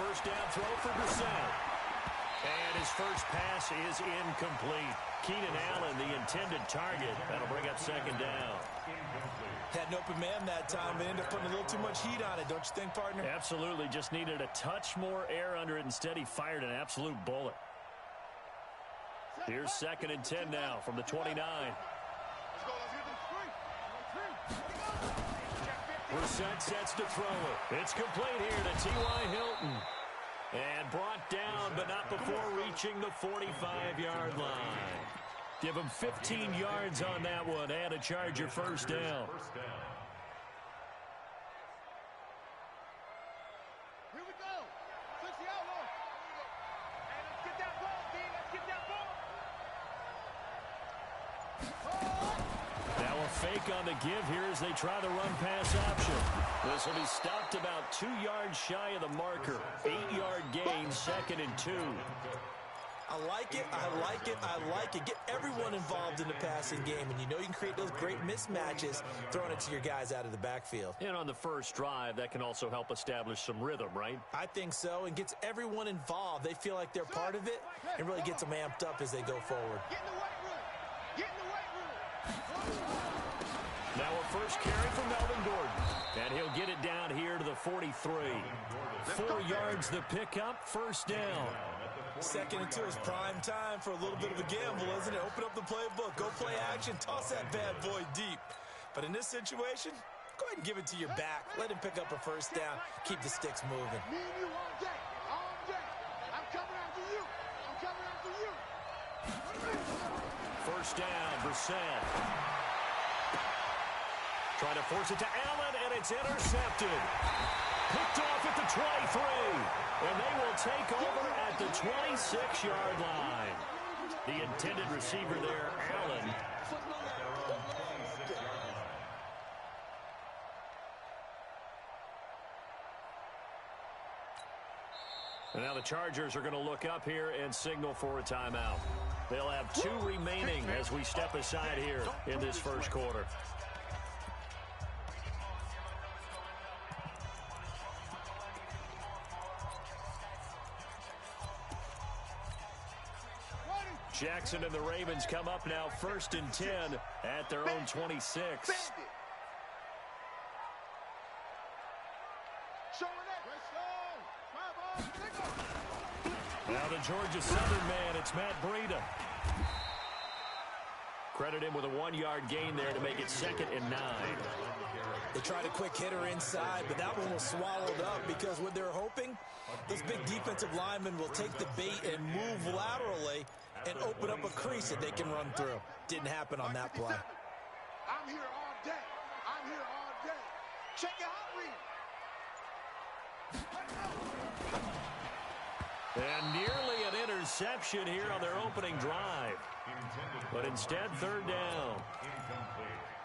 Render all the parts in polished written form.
first down throw for Brissett. And his first pass is incomplete. Keenan Allen, the intended target. That'll bring up second down. Had an open man that time, but ended up putting a little too much heat on it, don't you think, partner? Absolutely. Just needed a touch more air under it. Instead, he fired an absolute bullet. Here's 2nd and 10 now from the 29. Brissett sets to throw it. It's complete here to T.Y. Hilton. And brought down, but not before reaching the 45-yard line. Give him 15 yards on that one and a Charger first down. Here we go. 60 outlaw. Hey, let's get that ball, D. Let's get that ball. Now a fake on the give here as they try the run-pass option. This will be stopped about 2 yards shy of the marker. 8-yard gain, 2nd and 2. I like it, I like it, I like it. Get everyone involved in the passing game, and you know you can create those great mismatches throwing it to your guys out of the backfield. And on the first drive, that can also help establish some rhythm, right? I think so, and gets everyone involved. They feel like they're part of it and really gets them amped up as they go forward. Get in the weight room. Get in the weight room. Now a first carry from Melvin Gordon. And he'll get it down here to the 43. 4 yards the pickup, first down. 2nd and 2 is prime time for a little bit of a gamble, isn't it? Open up the playbook, go play action, toss that bad boy deep. But in this situation, go ahead and give it to your back. Let him pick up a first down. Keep the sticks moving. Me and you all day. All day. I'm coming after you. I'm coming after you. First down, Brissett. Trying to force it to Allen, and it's intercepted. Picked off at the 23. And they will take over at the 26-yard line. The intended receiver there, Allen. And now the Chargers are going to look up here and signal for a timeout. They'll have 2 remaining as we step aside here in this first quarter. Jackson and the Ravens come up now 1st and 10 at their own 26. Now the Georgia Southern man, it's Matt Breida. Credit him with a 1-yard gain there to make it 2nd and 9. They tried a quick hitter inside, but that one was swallowed up because what they're hoping, those big defensive linemen will take the bait and move laterally and open up a crease that they can run through. Didn't happen on that play. I'm here all day. I'm here all day. Check your hot read. And nearly an interception here on their opening drive. But instead, 3rd down.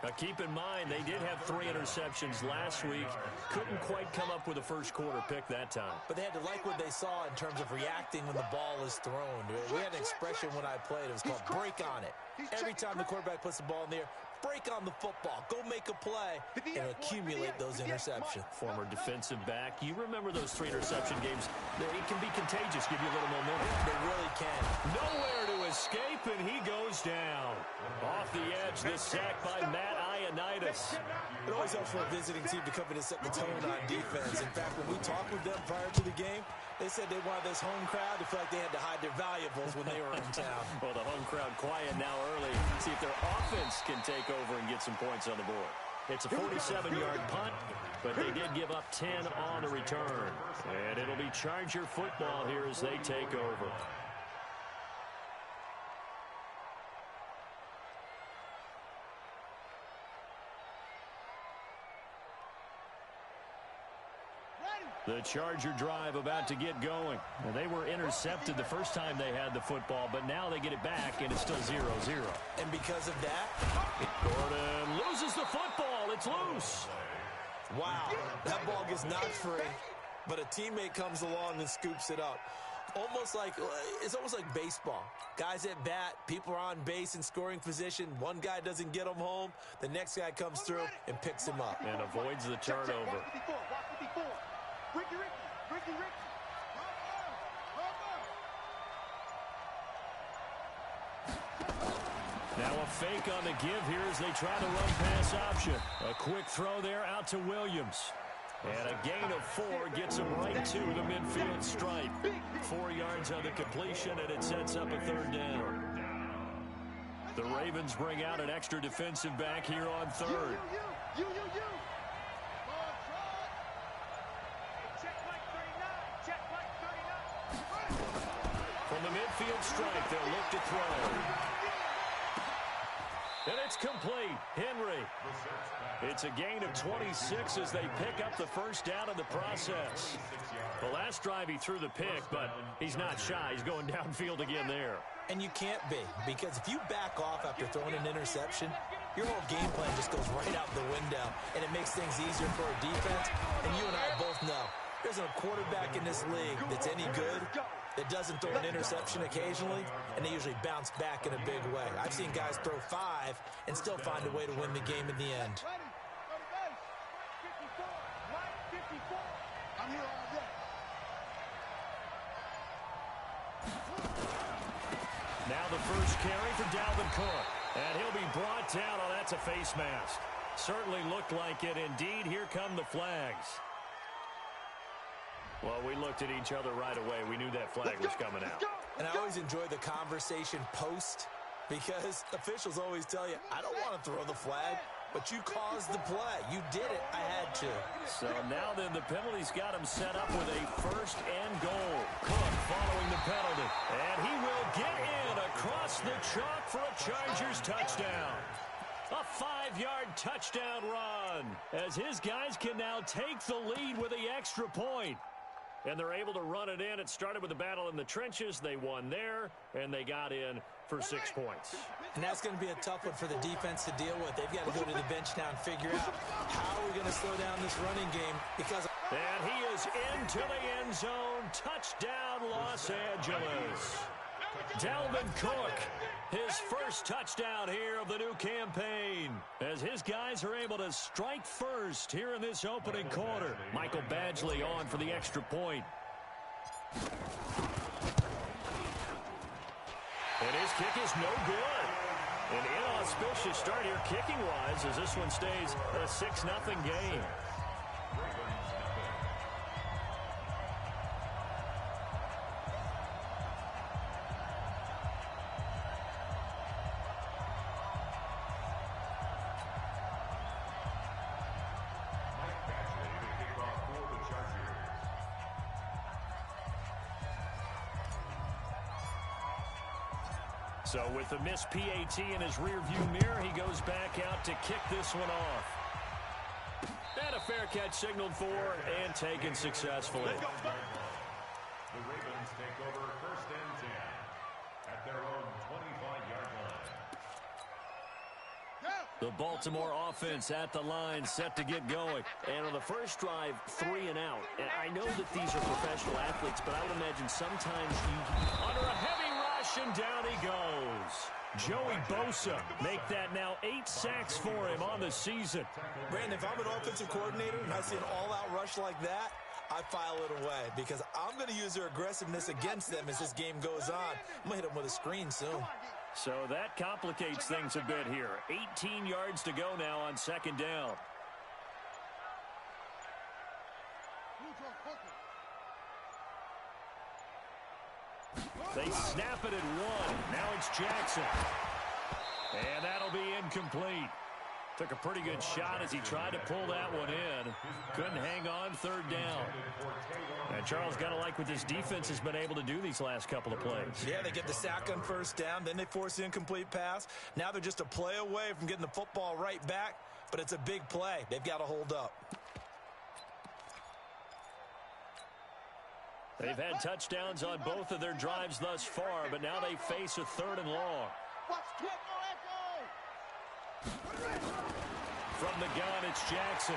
Now, keep in mind, they did have 3 interceptions last week. Couldn't quite come up with a first-quarter pick that time. But they had to like what they saw in terms of reacting when the ball is thrown. We had an expression when I played. It was called break on it. Every time the quarterback puts the ball in the air, break on the football. Go make a play and accumulate those interceptions. Former defensive back. You remember those 3 interception games. It can be contagious, give you a little momentum. They really can. Nowhere to escape, and he goes down. Off the edge, this sack by Matt Ioannidis. It always helps for a visiting team to come in and set the tone on defense. In fact, when we talked with them prior to the game, they said they wanted this home crowd to feel like they had to hide their valuables when they were in town. Well, the home crowd quiet now early. See if their offense can take over and get some points on the board. It's a 47-yard punt, but they did give up 10 on the return. And it'll be Charger football here as they take over. The Charger drive about to get going. Well, they were intercepted the first time they had the football, but now they get it back, and it's still 0-0. And because of that, Gordon loses the football. It's loose. Wow, that ball gets knocked free, but a teammate comes along and scoops it up. It's almost like baseball. Guys at bat, people are on base in scoring position. One guy doesn't get him home. The next guy comes through and picks him up. And avoids the turnover. Now a fake on the give here as they try to run pass option. A quick throw there out to Williams. And a gain of 4 gets him right to the midfield stripe. 4 yards on the completion, and it sets up a 3rd down. The Ravens bring out an extra defensive back here on 3rd. From the midfield stripe, they'll look to throw. And it's complete. Henry. It's a gain of 26 as they pick up the 1st down in the process. The last drive he threw the pick, but he's not shy. He's going downfield again there. And you can't be, because if you back off after throwing an interception, your whole game plan just goes right out the window, and it makes things easier for a defense. And you and I both know there's a quarterback in this league that's any good that doesn't throw an interception occasionally, and they usually bounce back in a big way. I've seen guys throw 5 and still find a way to win the game in the end. I'm here all day. Now the first carry for Dalvin Cook. And he'll be brought down. Oh, that's a face mask. Certainly looked like it. Indeed, here come the flags. Well, we looked at each other right away. We knew that flag was coming out. And I always enjoy the conversation post, because officials always tell you, I don't want to throw the flag, but you caused the play. You did it. I had to. So now then the penalty's got him set up with a 1st and goal. Cook following the penalty. And he will get in across the chalk for a Chargers touchdown. A 5-yard touchdown run as his guys can now take the lead with the extra point. And they're able to run it in. It started with a battle in the trenches. They won there, and they got in for 6 points. And that's going to be a tough one for the defense to deal with. They've got to go to the bench now and figure out how are we going to slow down this running game. And he is into the end zone. Touchdown, Los Angeles. Dalvin Cook, his 1st touchdown here of the new campaign, as his guys are able to strike first here in this opening quarter. Michael Badgley on for the extra point. And his kick is no good. An inauspicious start here kicking-wise as this one stays a 6-0 game. So with the missed PAT in his rearview mirror, he goes back out to kick this one off. And a fair catch signaled for and taken successfully. The Ravens take over 1st and 10 at their own 25-yard line. The Baltimore offense at the line, set to get going. And on the first drive, 3 and out. And I know that these are professional athletes, but I would imagine sometimes under a heavy rush, and down he goes. Joey Bosa make that now 8 sacks for him on the season. Brandon, if I'm an offensive coordinator and I see an all-out rush like that, I file it away because I'm going to use their aggressiveness against them as this game goes on. I'm going to hit them with a screen soon. So that complicates things a bit here. 18 yards to go now on 2nd down. They snap it at 1. Now it's Jackson. And that'll be incomplete. Took a pretty good shot as he tried to pull that one in. Couldn't hang on 3rd down. And Charles, got to like what this defense has been able to do these last couple of plays. Yeah, they get the sack on 1st down. Then they force the incomplete pass. Now they're just a play away from getting the football right back. But it's a big play. They've got to hold up. They've had touchdowns on both of their drives thus far, but now they face a 3rd and long. From the gun, it's Jackson.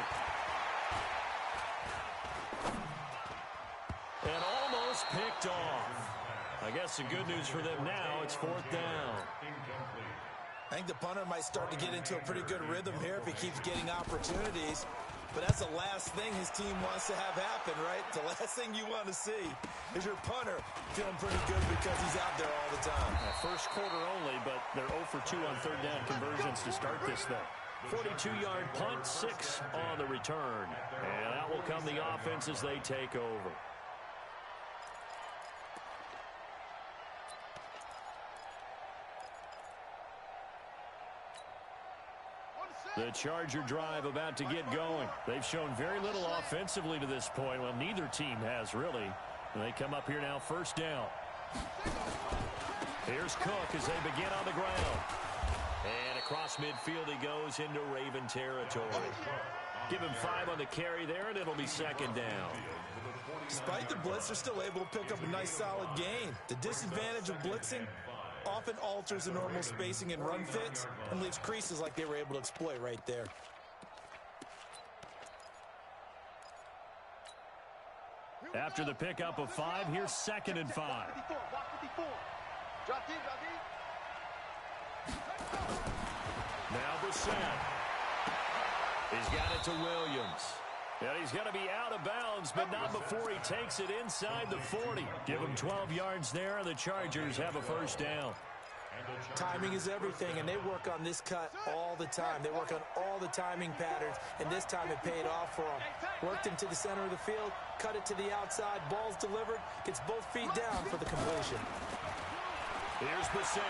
And almost picked off. I guess the good news for them now, it's 4th down. I think the punter might start to get into a pretty good rhythm here if he keeps getting opportunities. But that's the last thing his team wants to have happen, right? The last thing you want to see is your punter feeling pretty good because he's out there all the time. First quarter only, but they're 0 for 2 on third down conversions to start this thing. 42-yard punt, 6 on the return. And out will come the offense as they take over. The Charger drive about to get going. They've shown very little offensively to this point. Well, neither team has, really. And they come up here now, first down. Here's Cook as they begin on the ground. And across midfield he goes into Raven territory. Give him 5 on the carry there, and it'll be second down. Despite the blitz, they're still able to pick up a nice, solid gain. The disadvantage of blitzing often alters the normal spacing and run fits and leaves creases like they were able to exploit right there. After the pickup of 5, here's second and 5. Now Brissett. He's got it to Williams. And he's going to be out of bounds, but not before he takes it inside the 40. Give him 12 yards there, and the Chargers have a first down. Timing is everything, and they work on this cut all the time. They work on all the timing patterns, and this time it paid off for them. Worked him to the center of the field, cut it to the outside, ball's delivered, gets both feet down for the completion. Here's Brissett.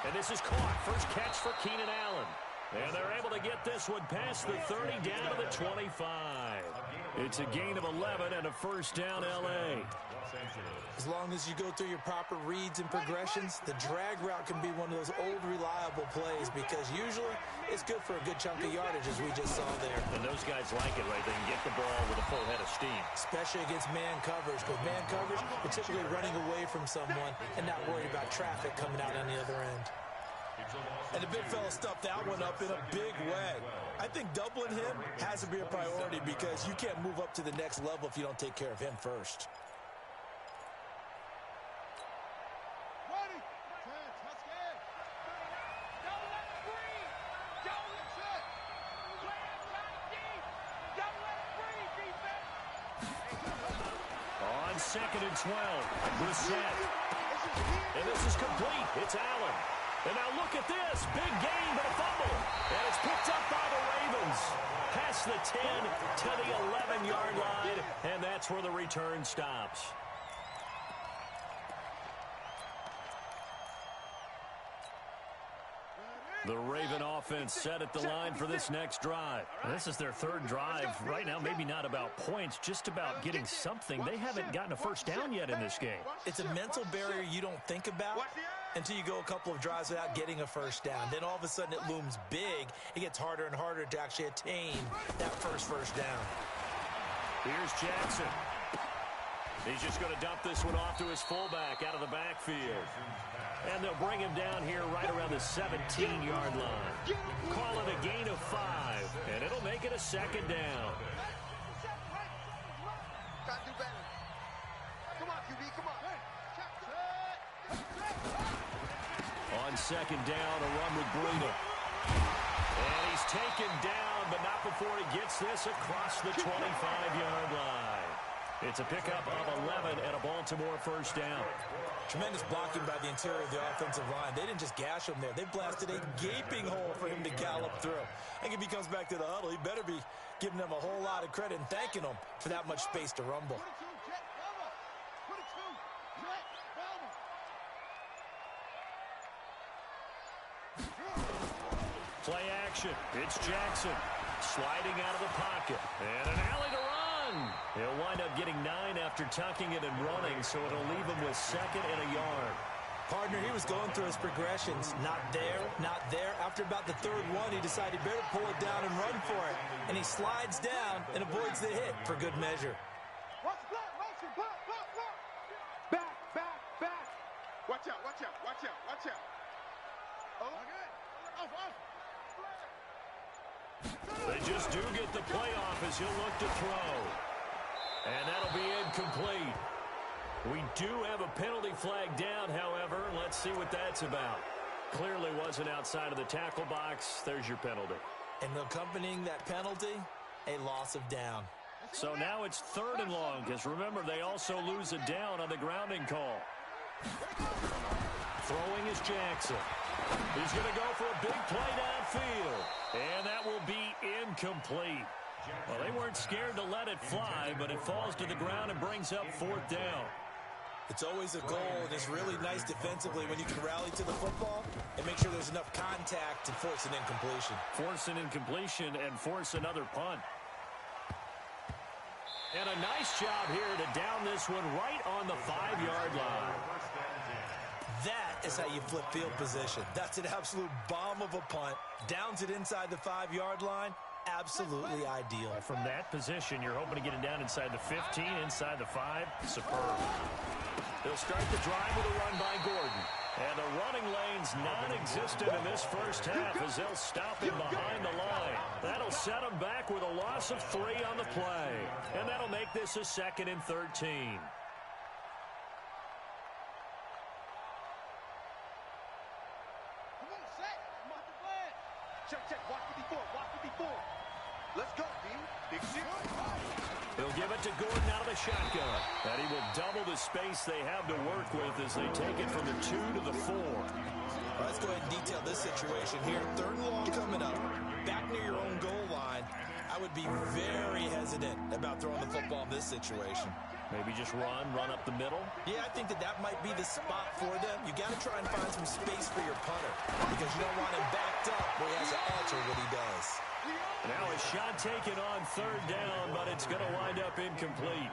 And this is caught. First catch for Keenan Allen. And they're able to get this one past the 30 down to the 25. It's a gain of 11 and a first down, L.A. As long as you go through your proper reads and progressions, the drag route can be one of those old reliable plays because usually it's good for a good chunk of yardage, as we just saw there. And those guys like it, right? They can get the ball with a full head of steam. Especially against man coverage, because man coverage, you're typically running away from someone and not worried about traffic coming out on the other end. And the big fella stuffed that one up in a big way. I think doubling him has to be a priority because you can't move up to the next level if you don't take care of him first. On second and 12, Brissett. And this is complete. It's Allen. And now look at this. Big gain, but a fumble. And it's picked up by the Ravens. Past the 10 to the 11-yard line. And that's where the return stops. The Raven offense set at the line for this next drive. And this is their third drive. Right now, maybe not about points, just about getting something. They haven't gotten a first down yet in this game. It's a mental barrier you don't think about until you go a couple of drives without getting a first down. Then all of a sudden it looms big. It gets harder and harder to actually attain that first down. Here's Jackson. He's just going to dump this one off to his fullback out of the backfield. And they'll bring him down here right around the 17-yard line. Call it a gain of 5, and it'll make it a second down. Gotta do better. Come on, QB, come on. On second down, a run with Bruno. And he's taken down, but not before he gets this across the 25-yard line. It's a pickup of 11 and a Baltimore first down. Tremendous blocking by the interior of the offensive line. They didn't just gash him there. They blasted a gaping hole for him to gallop through. I think if he comes back to the huddle, he better be giving them a whole lot of credit and thanking them for that much space to rumble. Play action. It's Jackson sliding out of the pocket. And an alley to run. He'll wind up getting 9 after tucking it and running, so it'll leave him with second and a yard. Partner, he was going through his progressions. Not there, not there. After about the third one, he decided he better pull it down and run for it. And he slides down and avoids the hit for good measure. Back, back, back. Watch out, watch out, watch out, watch out. Oh, off. They just do get the playoff as he'll look to throw. And that'll be incomplete. We do have a penalty flag down, however. Let's see what that's about. Clearly wasn't outside of the tackle box. There's your penalty. And accompanying that penalty, a loss of down. So now it's 3rd and long, because remember, they also lose a down on the grounding call. Throwing is Jackson. He's going to go for a big play downfield. And that will be incomplete. Well, they weren't scared to let it fly, but it falls to the ground and brings up 4th down. It's always a goal, and it's really nice defensively when you can rally to the football and make sure there's enough contact to force an incompletion. Force an incompletion and force another punt. And a nice job here to down this one right on the 5-yard line. That is how you flip field position. That's an absolute bomb of a punt. Downs it inside the 5-yard line. Absolutely ideal. From that position, you're hoping to get it down inside the 15, inside the 5. Superb. They'll start the drive with a run by Gordon. And the running lane's non-existent in this first half as they'll stop him behind the line. That'll set him back with a loss of 3 on the play. And that'll make this a 2nd and 13. Check, watch it before. Let's go, D. Big shit. They'll give it to Gordon out of the shotgun. And he will double the space they have to work with as they take it from the 2 to the 4. Let's go ahead and detail this situation here. 3rd and long coming up. Back near your own goal line. I would be very hesitant about throwing the football in this situation. Maybe just run up the middle. Yeah, I think that might be the spot for them. You got to try and find some space for your punter because you don't want him backed up where he has to alter what he does. Now a shot taken on 3rd down, but it's going to wind up incomplete.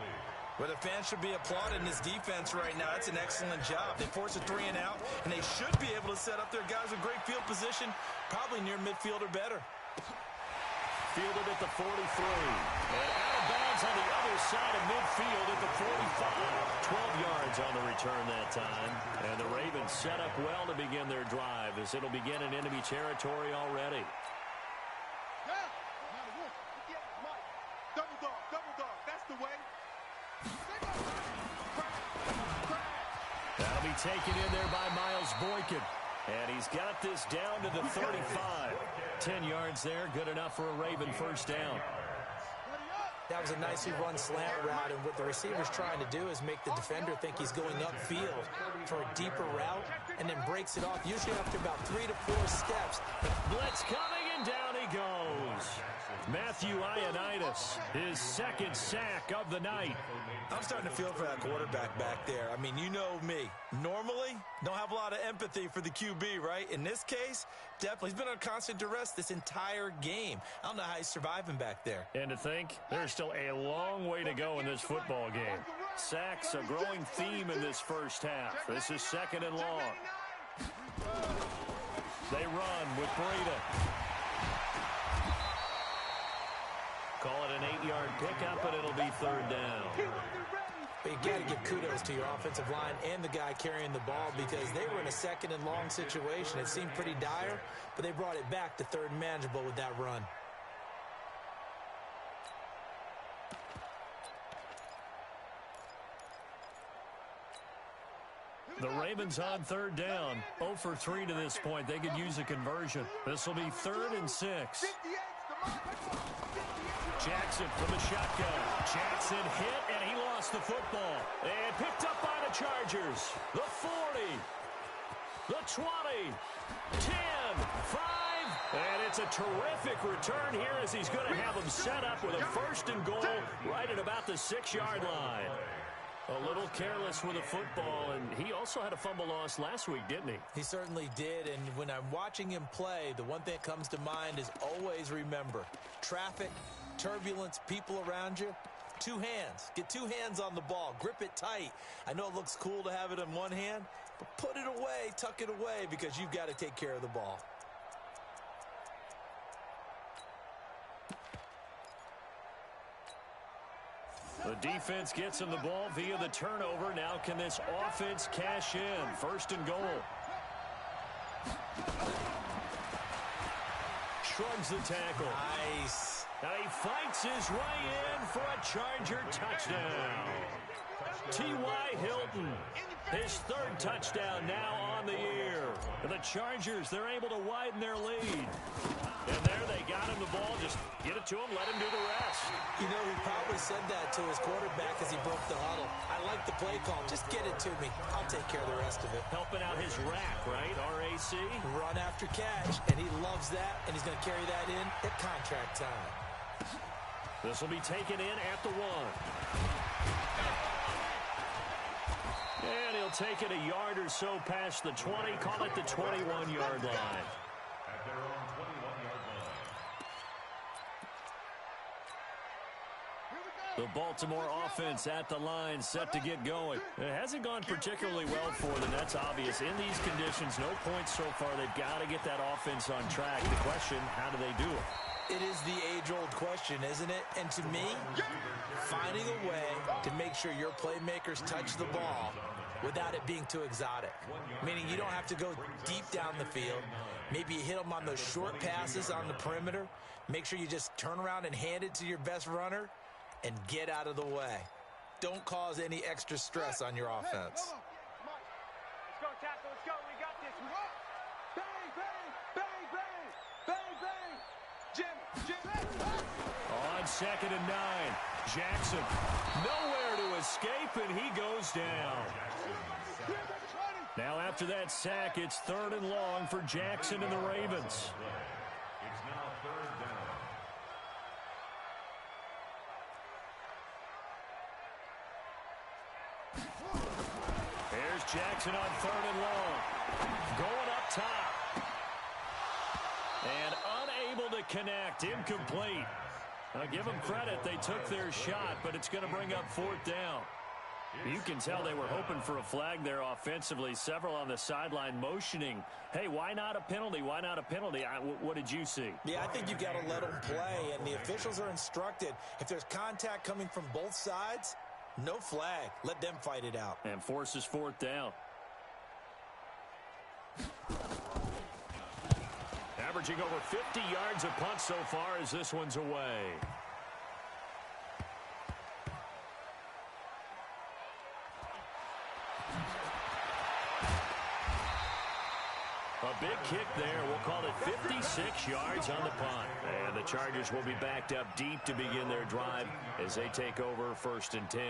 Well, the fans should be applauding this defense right now. That's an excellent job. They force a 3 and out, and they should be able to set up their guys with great field position, probably near midfield or better. Fielded at the 43. And out of bounds on the other side of midfield at the 45. 12 yards on the return that time. And the Ravens set up well to begin their drive as it'll begin in enemy territory already. Double dog. That's the way. That'll be taken in there by Miles Boykin. And he's got this down to the 35. 10 yards there, good enough for a Raven first down. That was a nicely run slant route, and what the receiver's trying to do is make the defender think he's going upfield for a deeper route, and then breaks it off, usually after about 3 to 4 steps. Blitz coming, and down he goes. Matthew Ioannidis, his 2nd sack of the night. I'm starting to feel for that quarterback back there. I mean, you know me. Normally, don't have a lot of empathy for the QB, right? In this case, definitely. He's been under constant duress this entire game. I don't know how he's surviving back there. And to think, there's still a long way to go in this football game. Sacks, a growing theme in this first half. This is 2nd and long. They run with Breida. Call it an 8-yard pickup, and it'll be 3rd down. But you got to give kudos to your offensive line and the guy carrying the ball because they were in a 2nd and long situation. It seemed pretty dire, but they brought it back to 3rd and manageable with that run. The Ravens on 3rd down. 0 for 3 to this point. They could use a conversion. This will be 3rd and 6. Jackson from the shotgun. Jackson hit, and he lost the football. And picked up by the Chargers. The 40. The 20. 10. 5. And it's a terrific return here as he's going to have them set up with a 1st and goal right at about the 6-yard line. A little careless with the football, and he also had a fumble loss last week, didn't he? He certainly did, and when I'm watching him play, the one thing that comes to mind is always remember, traffic, turbulence, people around you, 2 hands. Get 2 hands on the ball. Grip it tight. I know it looks cool to have it in one hand, but put it away, tuck it away, because you've got to take care of the ball. The defense gets him the ball via the turnover. Now can this offense cash in? 1st and goal. Shrugs the tackle. Nice. And he fights his way in for a Charger touchdown. T.Y. Hilton, his third touchdown now on the year. And the Chargers, they're able to widen their lead. And there they got him the ball. Just get it to him, let him do the rest. You know, he probably said that to his quarterback as he broke the huddle. I like the play call. Just get it to me. I'll take care of the rest of it. Helping out his rack, right? RAC. Run after catch, and he loves that, and he's going to carry that in at contract time. This will be taken in at the 1. And he'll take it a yard or so past the 20. Call it the 21-yard line. At their own 21-yard line. The Baltimore offense at the line, set to get going. It hasn't gone particularly well for them. That's obvious. In these conditions, no points so far. They've got to get that offense on track. The question, how do they do it? It is the age-old question, isn't it? And to me, finding a way to make sure your playmakers touch the ball without it being too exotic. Meaning you don't have to go deep down the field. Maybe you hit them on those short passes on the perimeter. Make sure you just turn around and hand it to your best runner and get out of the way. Don't cause any extra stress on your offense. Let's go, tackle. Let's go. We got this. Bang, bang, bang, bang, bang, bang. Jim. On 2nd and 9, Jackson nowhere to escape, and he goes down. Now after that sack, it's 3rd and long for Jackson and the Ravens. It's now 3rd down. Here's Jackson on 3rd and long. Going up top. And unable to connect. Incomplete. Now give them credit. They took their shot, but it's going to bring up 4th down. You can tell they were hoping for a flag there offensively. Several on the sideline motioning, hey, why not a penalty? Why not a penalty? What did you see? Yeah, I think you got to let them play, and the officials are instructed. If there's contact coming from both sides, no flag. Let them fight it out. And forces 4th down. Averaging over 50 yards a punt so far as this one's away. A big kick there. We'll call it 56 yards on the punt. And the Chargers will be backed up deep to begin their drive as they take over 1st and 10.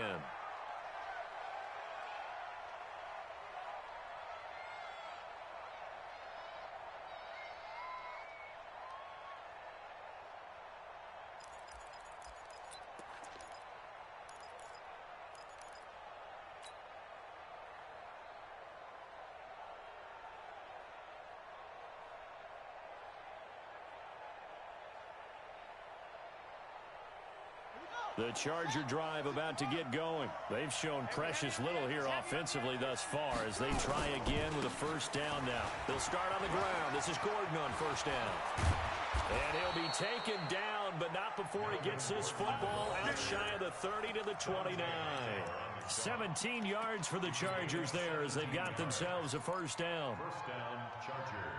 The Charger drive about to get going. They've shown precious little here offensively thus far as they try again with a 1st down now. They'll start on the ground. This is Gordon on 1st down. And he'll be taken down, but not before he gets his football out shy of the 30 to the 29. 17 yards for the Chargers there as they've got themselves a 1st down. 1st down, Chargers.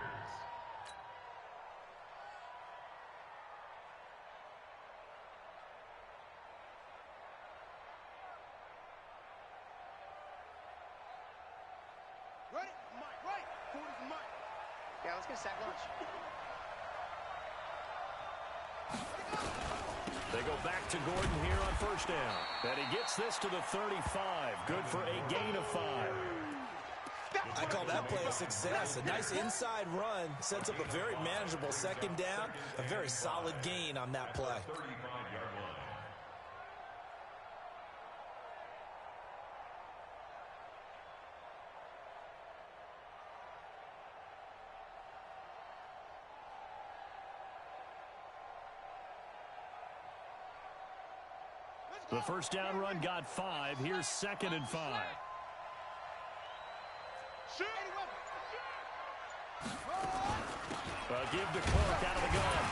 Ready? Mike, right. Quarters of Mike. Yeah, let's get a sack lunch. They go back to Gordon here on 1st down. And he gets this to the 35. Good for a gain of 5. I call that play a success. A nice inside run sets up a very manageable 2nd down. A very solid gain on that play. 35-yard line. The 1st down run got 5. Here's 2nd and 5. Give to Clark out of the gun.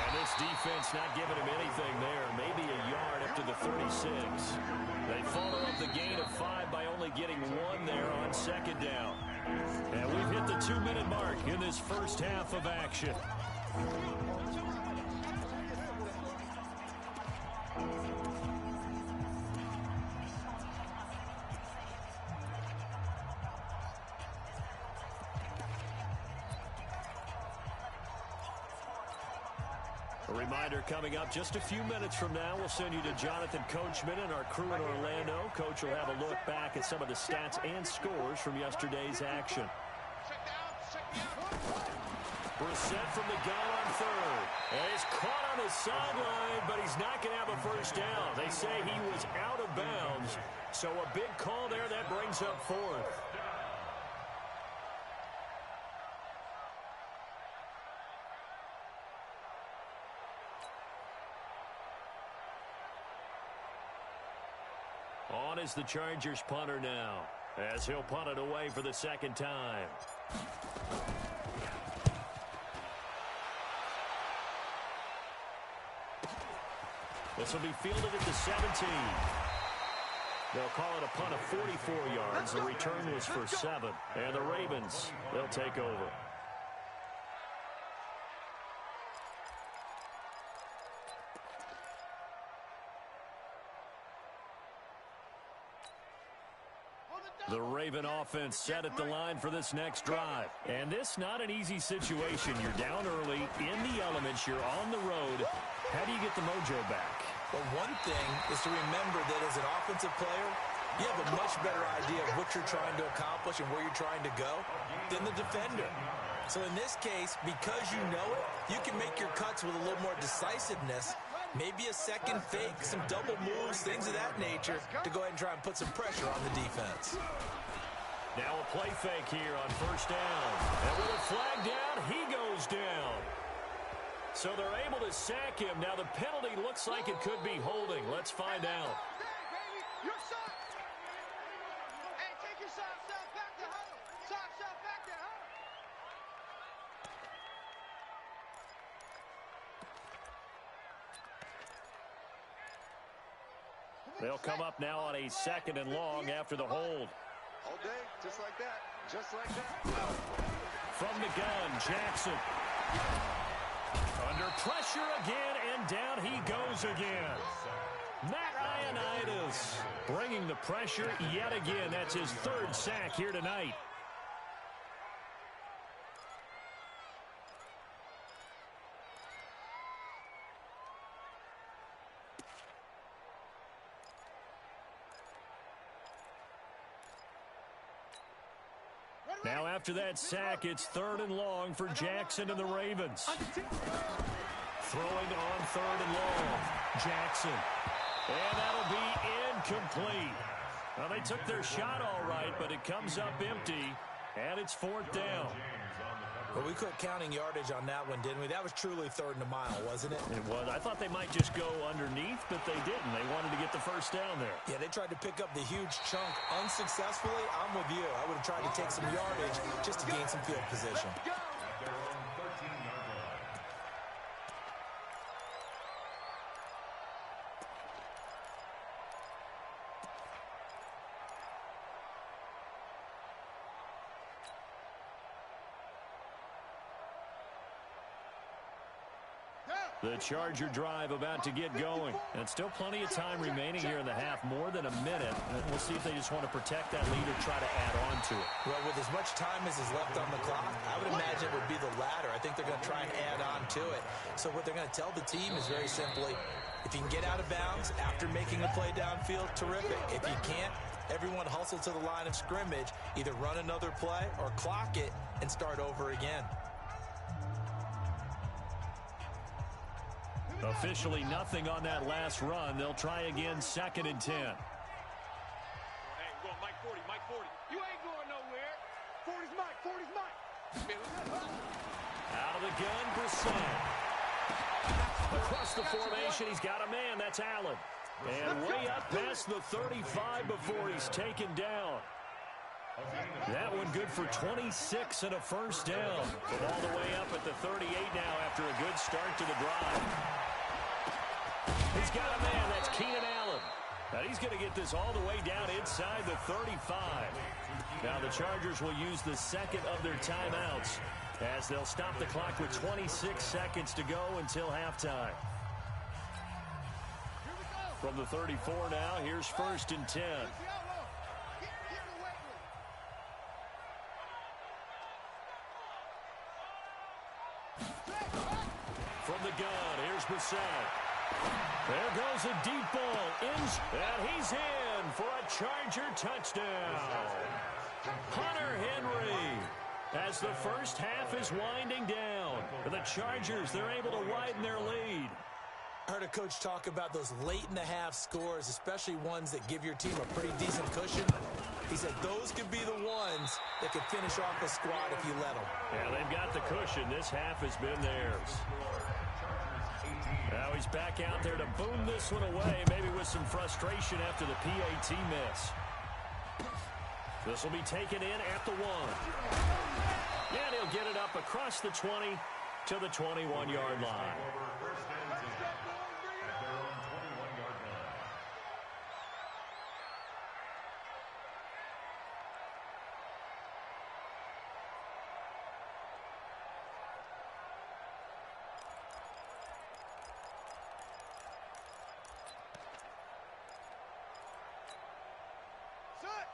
And this defense not giving him anything there. Maybe a yard up to the 36. They follow up the gain of 5 by only getting 1 there on 2nd down. And we've hit the 2-minute mark in this 1st half of action. A reminder coming up just a few minutes from now, we'll send you to Jonathan Coachman and our crew in Orlando. Coach will have a look back at some of the stats and scores from yesterday's action. Brissett from the gun on third. And he's caught on the sideline, but he's not going to have a first down. They say he was out of bounds. So a big call there that brings up fourth. On is the Chargers punter now, as he'll punt it away for the second time. This will be fielded at the 17. They'll call it a punt of 44 yards. The return was for 7. And the Ravens, they'll take over. The Raven offense set at the line for this next drive. And this not an easy situation. You're down early, in the elements, you're on the road. How do you get the mojo back? Well, one thing is to remember that as an offensive player, you have a much better idea of what you're trying to accomplish and where you're trying to go than the defender. So in this case, because you know it, you can make your cuts with a little more decisiveness. Maybe a second fake, some double moves, things of that nature to go ahead and try and put some pressure on the defense. Now a play fake here on first down. And with a flag down, he goes down. So they're able to sack him. Now the penalty looks like it could be holding. Let's find out. They'll come up now on a second and long after the hold. All day, just like that. Just like that. From the gun, Jackson. Under pressure again, and down he goes again. Matt Ioannidis bringing the pressure yet again. That's his third sack here tonight. Now after that sack, it's third and long for Jackson and the Ravens. Throwing on third and long. Jackson. And that'll be incomplete. Well, they took their shot all right, but it comes up empty, and it's fourth down. Well, we quit counting yardage on that one, didn't we? That was truly third and a mile, wasn't it? It was. I thought they might just go underneath, but they didn't. They wanted to get the first down there. Yeah, they tried to pick up the huge chunk unsuccessfully. I'm with you. I would have tried to take some yardage just to gain some field position. The Charger drive about to get going. And still plenty of time remaining here in the half, more than a minute. We'll see if they just want to protect that lead or try to add on to it. Well, with as much time as is left on the clock, I would imagine it would be the latter. I think they're going to try and add on to it. So what they're going to tell the team is very simply, if you can get out of bounds after making a play downfield, terrific. If you can't, everyone hustle to the line of scrimmage, either run another play or clock it and start over again. Officially nothing on that last run. They'll try again, 2nd and 10. Hey, we're going Mike 40, Mike 40. You ain't going nowhere. 40's Mike, 40's Mike. Out of the gun, Brissett. Across the formation, he's got a man. That's Allen. And way up past the 35 before he's taken down. That one good for 26 and a first down. All the way up at the 38 now after a good start to the drive. He's got a man. That's Keenan Allen. Now he's going to get this all the way down inside the 35. Now the Chargers will use the second of their timeouts as they'll stop the clock with 26 seconds to go until halftime. From the 34 now, here's 1st and 10. From the gun, here's set. There goes a deep ball. And he's in for a Charger touchdown. Hunter Henry. As the first half is winding down, the Chargers, they're able to widen their lead. I heard a coach talk about those late-in-the-half scores, especially ones that give your team a pretty decent cushion. He said those could be the ones that could finish off a squad if you let them. Yeah, they've got the cushion. This half has been theirs. Now he's back out there to boom this one away, maybe with some frustration after the PAT miss. This will be taken in at the 1. And he'll get it up across the 20 to the 21-yard line.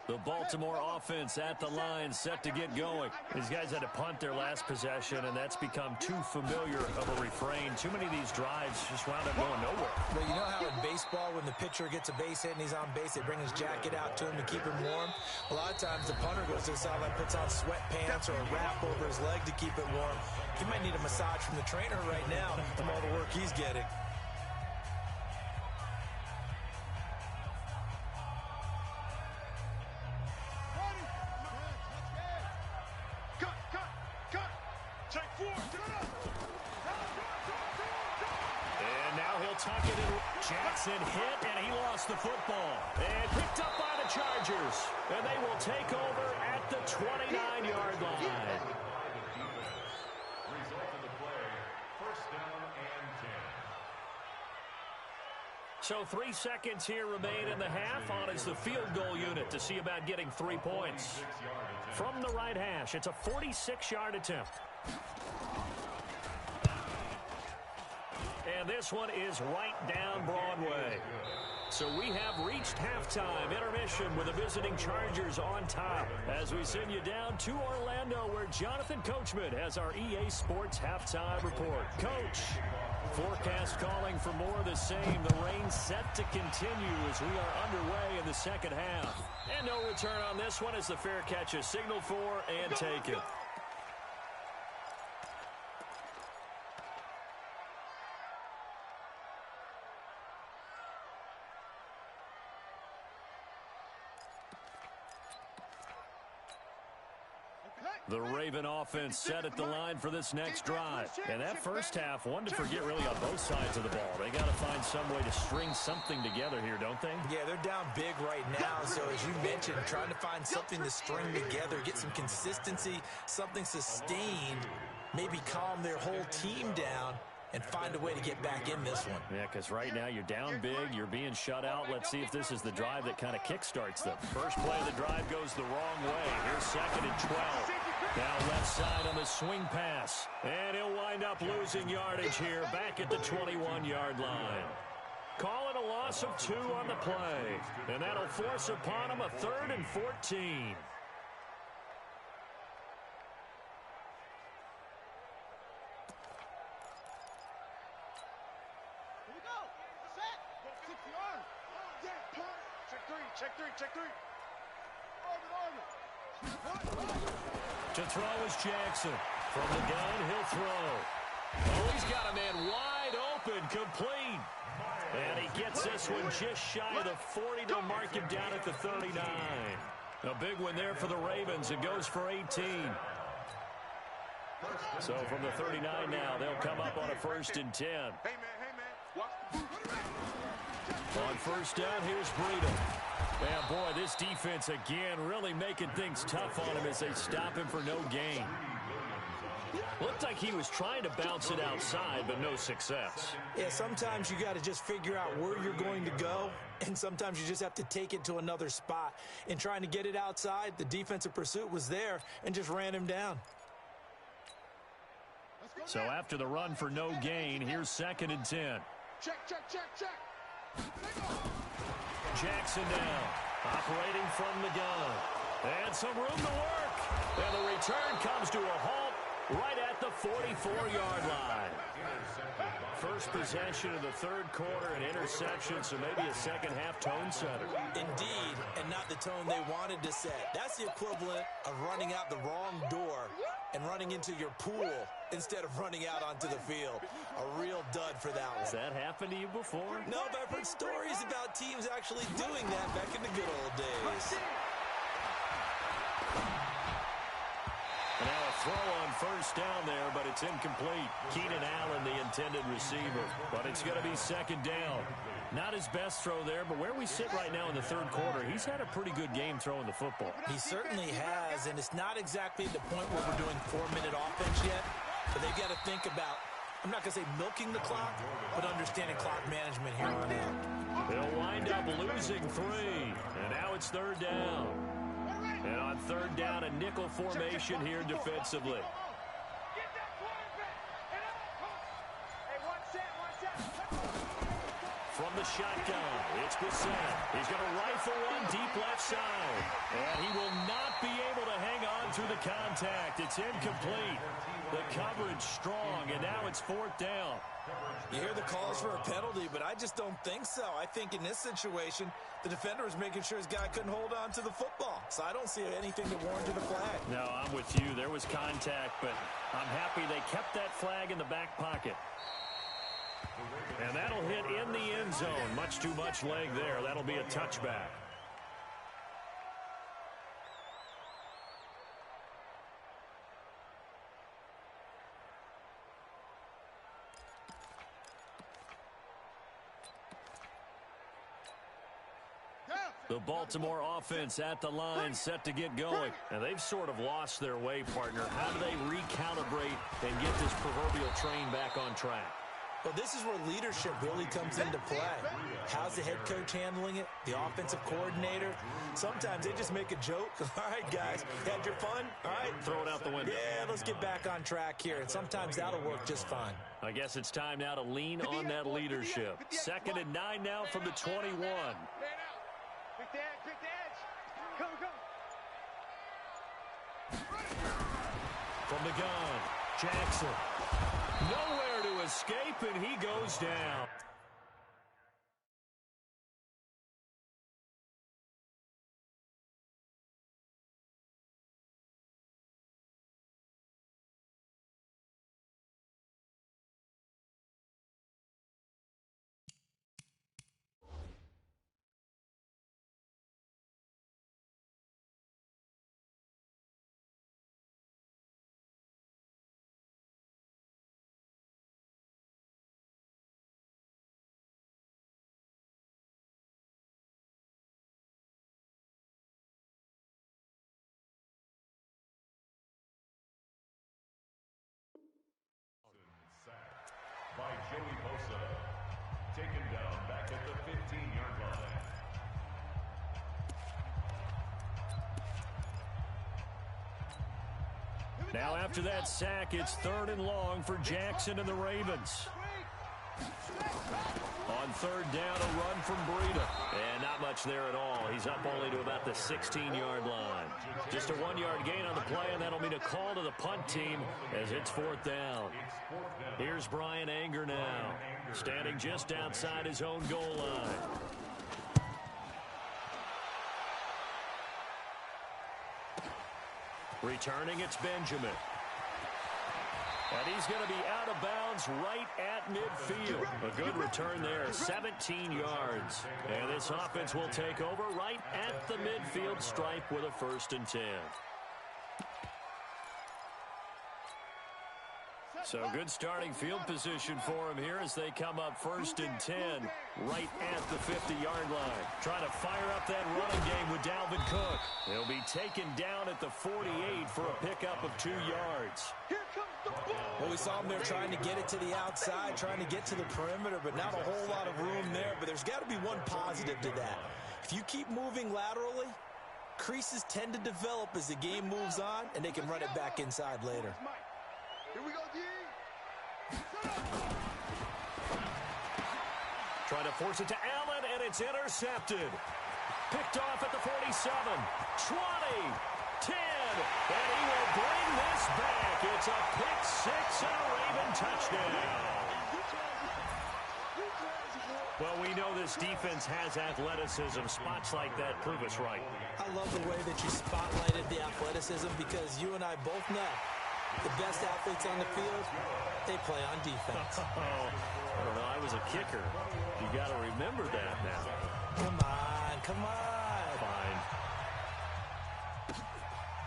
The Baltimore offense at the line, set to get going. These guys had to punt their last possession, and that's become too familiar of a refrain. Too many of these drives just wound up going nowhere. Well, you know how in baseball, when the pitcher gets a base hit and he's on base, they bring his jacket out to him to keep him warm? A lot of times the punter goes to the sideline, puts on sweatpants or a wrap over his leg to keep it warm. He might need a massage from the trainer right now from all the work he's getting. Tuck it in. Jackson hit, and he lost the football. And picked up by the Chargers. And they will take over at the 29-yard line. Result of the play, first down and 10. So 3 seconds here remain in the half. On is the field goal unit to see about getting 3 points. From the right hash, it's a 46-yard attempt. And this one is right down Broadway. So we have reached halftime intermission with the visiting Chargers on top as we send you down to Orlando where Jonathan Coachman has our EA Sports halftime report. Coach, forecast calling for more of the same. The rain set to continue as we are underway in the second half. And no return on this one as the fair catch is signaled for and taken. The Raven offense set at the line for this next drive. And that first half, one to forget really on both sides of the ball. They got to find some way to string something together here, don't they? Yeah, they're down big right now. So as you mentioned, trying to find something to string together, get some consistency, something sustained, maybe calm their whole team down and find a way to get back in this one. Yeah, because right now you're down big, you're being shut out. Let's see if this is the drive that kind of kickstarts them. First play of the drive goes the wrong way. Here's 2nd and 12. Now left side on the swing pass. And he'll wind up losing yardage here back at the 21-yard line. Call it a loss of 2 on the play. And that'll force upon him a 3rd and 14. Check three. To throw is Jackson. From the gun, he'll throw. Oh, he's got a man wide open, complete. And he gets this one just shy of the 40. They'll mark him down at the 39. A big one there for the Ravens. It goes for 18. So from the 39 now, they'll come up on a 1st and 10. Hey, man. On first down, here's Breida. And boy, this defense again really making things tough on him as they stop him for no gain. Looked like he was trying to bounce it outside, but no success. Yeah, sometimes you got to just figure out where you're going to go, and sometimes you just have to take it to another spot. In trying to get it outside, the defensive pursuit was there and just ran him down. So after the run for no gain, here's 2nd and 10. Check. Jackson down, operating from the gun. And some room to work. And the return comes to a halt right at the 44-yard line. First possession of the third quarter, an interception, so maybe a second-half tone setter. Indeed, and not the tone they wanted to set. That's the equivalent of running out the wrong door and running into your pool instead of running out onto the field. A real dud for that one. Has that happened to you before? No, but I've heard stories about teams actually doing that back in the good old days. And now a throw on first down there, but it's incomplete. Keenan Allen, the intended receiver. But it's going to be second down. Not his best throw there, but where we sit right now in the third quarter, he's had a pretty good game throwing the football. He certainly has, and it's not exactly the point where we're doing 4-minute offense yet, but they've got to think about, I'm not going to say milking the clock, but understanding clock management here on in. They'll wind up losing 3, and now it's third down. And on third down, a nickel formation here defensively. From the shotgun, it's Brissett. He's going to rifle one deep left side. And he will not be able to hang on through the contact. It's incomplete. The coverage strong, and now it's fourth down. You hear the calls for a penalty, but I just don't think so. I think in this situation, the defender was making sure his guy couldn't hold on to the football. So I don't see anything that warranted a flag. No, I'm with you. There was contact, but I'm happy they kept that flag in the back pocket. And that'll hit in the end zone. Much too much leg there. That'll be a touchback. The Baltimore offense at the line, set to get going. And they've sort of lost their way, partner. How do they recalibrate and get this proverbial train back on track? Well, this is where leadership really comes into play. How's the head coach handling it? The offensive coordinator? Sometimes they just make a joke. All right, guys, had your fun? All right. Throw it out the window. Yeah, let's get back on track here. And sometimes that'll work just fine. I guess it's time now to lean on that leadership. 2nd and 9 now from the 21. Pick the edge. Go. From the gun, Jackson. Nowhere to escape, and he goes down. By Joey Bosa. Taken down back at the 15-yard line. Now after that sack, it's 3rd and long for Jackson and the Ravens. On 3rd down, a run from Breida. And not much there at all. He's up only to about the 16-yard line. Just a 1-yard gain on the play, and that'll mean a call to the punt team as it's 4th down. Here's Brian Anger now, standing just outside his own goal line. Returning, it's Benjamin. And he's going to be out of bounds right at midfield. A good return there, 17 yards. And this offense will take over right at the midfield stripe with a 1st and 10. So good starting field position for him here as they come up 1st and 10 right at the 50-yard line. Trying to fire up that running game with Dalvin Cook. He'll be taken down at the 48 for a pickup of 2 yards. Well, we saw him there trying to get it to the outside, trying to get to the perimeter, but not a whole lot of room there. But there's got to be one positive to that. If you keep moving laterally, creases tend to develop as the game moves on, and they can run it back inside later. Here we go, D. Trying to force it to Allen, and it's intercepted. Picked off at the 47, 20, 10, and he will bring this back. It's a pick six and a Raven touchdown. Well, we know this defense has athleticism. Spots like that prove us right. I love the way that you spotlighted the athleticism because you and I both know the best athletes on the field, they play on defense. I don't know. I was a kicker. You got to remember that now. Come on, come on. Fine.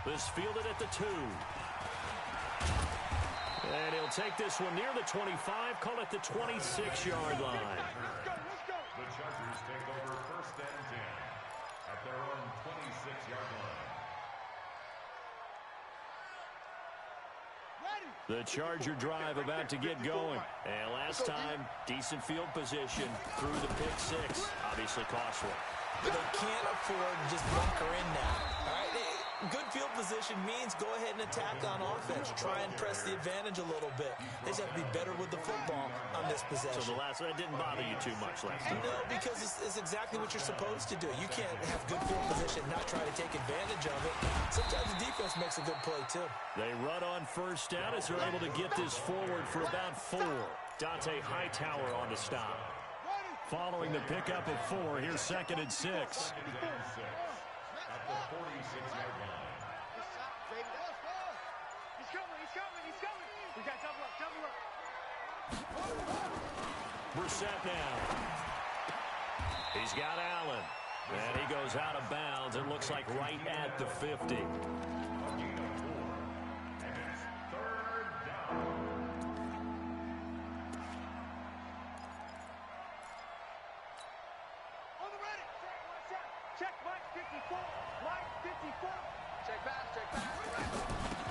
This fielded at the 2. And he'll take this one near the 25, call it the 26-yard line. The Chargers take over first and 10 at their own 26-yard line. The Charger drive about to get going. And last time, decent field position through the pick six. Obviously costly. They can't afford to just bunker in now. All right? Good field position means go ahead and attack on offense. Try and press the advantage a little bit. They just have to be better with the football on this possession. So that didn't bother you too much last time? No, because it's exactly what you're supposed to do. You can't have good field position and not try to take advantage of it. Sometimes the defense makes a good play, too. They run on first down as they're able to get this forward for about 4. Dante Hightower on the stop. Following the pickup of 4, here's 2nd and 6. At the 46-yard line. He's coming. We got double up. Brissett now. He's got Allen. And he goes out of bounds. It looks like right at the 50. And it's 3rd down. On the ready. Check Mike 54. Mike 54. Check back.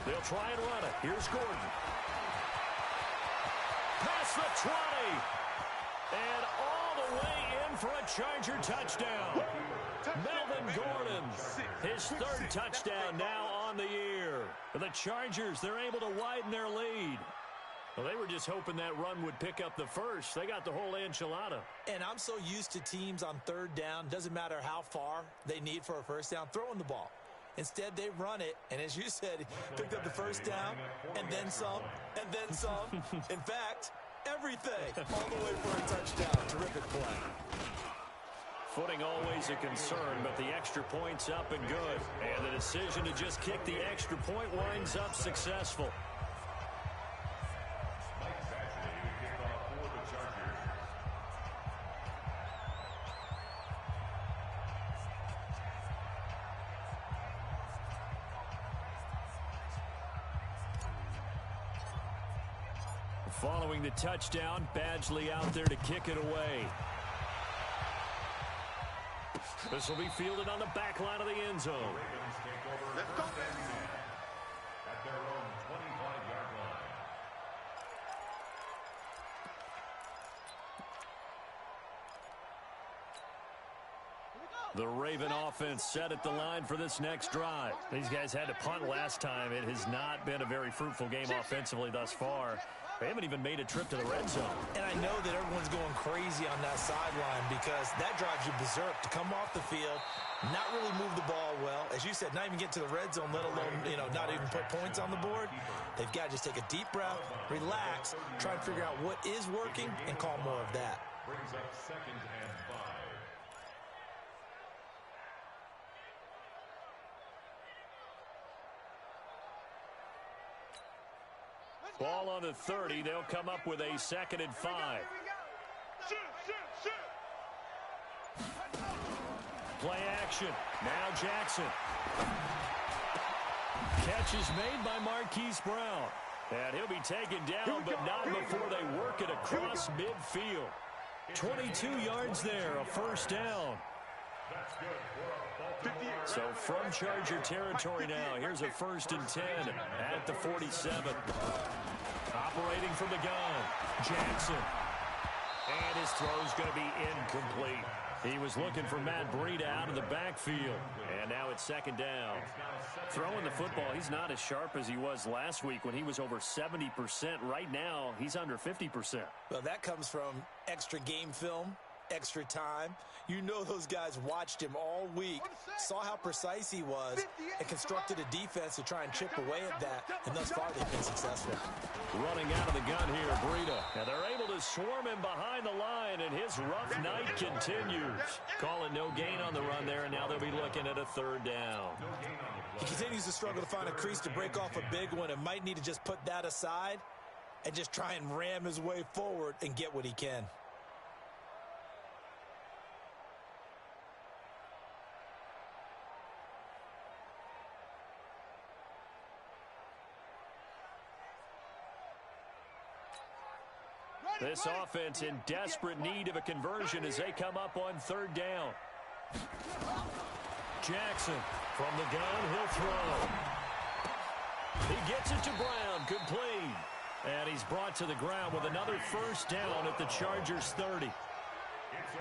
They'll try and run it. Here's Gordon. Past the 20. And all the way in for a Charger touchdown. Melvin Gordon, his 3rd touchdown now on the year. For the Chargers, they're able to widen their lead. Well, they were just hoping that run would pick up the first. They got the whole enchilada. And I'm so used to teams on 3rd down, doesn't matter how far they need for a first down, throwing the ball. Instead, they run it, and as you said, picked up the first down, and then some, and then some. In fact, everything, all the way for a touchdown. Terrific play. Footing always a concern, but the extra point's up and good. And the decision to just kick the extra point winds up successful. Mike Badgley to kick off for the Chargers. Following the touchdown, Badgley out there to kick it away. This will be fielded on the back line of the end zone. The Ravens take over first and 10 at their own 25-yard line. The Raven offense set at the line for this next drive. These guys had to punt last time. It has not been a very fruitful game offensively thus far. They haven't even made a trip to the red zone. And I know that everyone's going crazy on that sideline because that drives you berserk to come off the field, not really move the ball well. As you said, not even get to the red zone, let alone, not even put points on the board. They've got to just take a deep breath, relax, try and figure out what is working, and call more of that. Brings up 2nd and 5. Ball on the 30. They'll come up with a 2nd and 5. Play action. Now Jackson. Catch is made by Marquise Brown. And he'll be taken down, but not before they work it across midfield. 22 yards there, a first down. So from Charger territory now, here's a 1st and 10 at the 47. Operating from the gun, Jackson. And his throw's going to be incomplete. He was looking for Matt Breida out of the backfield. And now it's 2nd down. Throwing the football, he's not as sharp as he was last week when he was over 70%. Right now, he's under 50%. Well, that comes from extra game film extra time. You know those guys watched him all week, saw how precise he was, and constructed a defense to try and chip away at that, and thus far they've been successful. Running out of the gun here, Breida. And they're able to swarm him behind the line, and his rough night continues. Calling no gain on the run there, and now they'll be looking at a third down. He continues to struggle to find a crease to break off a big one and might need to just put that aside and just try and ram his way forward and get what he can. This offense in desperate need of a conversion as they come up on third down. Jackson from the gun, he'll throw. He gets it to Brown, complete. And he's brought to the ground with another first down at the Chargers' 30.